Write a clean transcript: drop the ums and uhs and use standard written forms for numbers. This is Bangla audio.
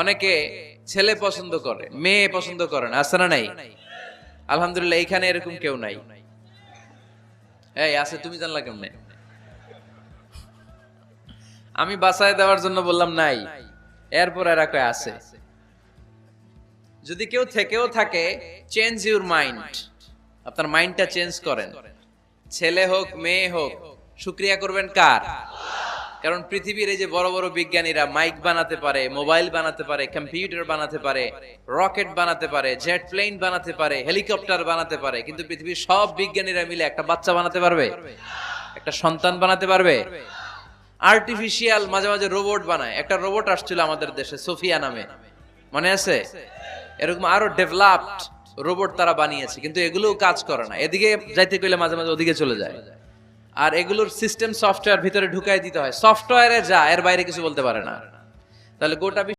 অনেকে ছেলে পছন্দ করে, মেয়ে পছন্দ করে না, আছে না নাই? আলহামদুলিল্লাহ এইখানে এরকম কেউ নাই। এই আছে, তুমি জানলা কেমনে? আমি বাসায় দেওয়ার জন্য বললাম নাই, এরপর এরা কয় আছে। যদি কেউ থেকেও থাকে, চেঞ্জ ইউর মাইন্ড, আপনার মাইন্ডটা চেঞ্জ করেন। ছেলে হোক মেয়ে হোক, শুকরিয়া করবেন কার? কারণ পৃথিবীর এই যে বড় বড় বিজ্ঞানীরা মাইক বানাতে পারে, মোবাইল বানাতে পারে, কম্পিউটার বানাতে পারে, রকেট বানাতে পারে, জেট প্লেন বানাতে পারে, হেলিকপ্টার বানাতে পারে, কিন্তু পৃথিবীর সব বিজ্ঞানীরা মিলে একটা বাচ্চা বানাতে পারবে? একটা সন্তান বানাতে পারবে? আর্টিফিশিয়াল মাঝে মাঝে রোবট বানায়। একটা রোবট আসছিল আমাদের দেশে, সোফিয়া নামে, মনে আছে? এরকম আরো ডেভেলপড রোবট তারা বানিয়েছে, কিন্তু এগুলোও কাজ করে না। এদিকে যাইতে কইলে মাঝে মাঝে ওদিকে চলে যায়। আর এগুলোর সিস্টেম সফটওয়্যার ভিতরে ঢুকাই দিতে হয়, সফটওয়্যারে যা, এর বাইরে কিছু বলতে পারে না। তাহলে গোটা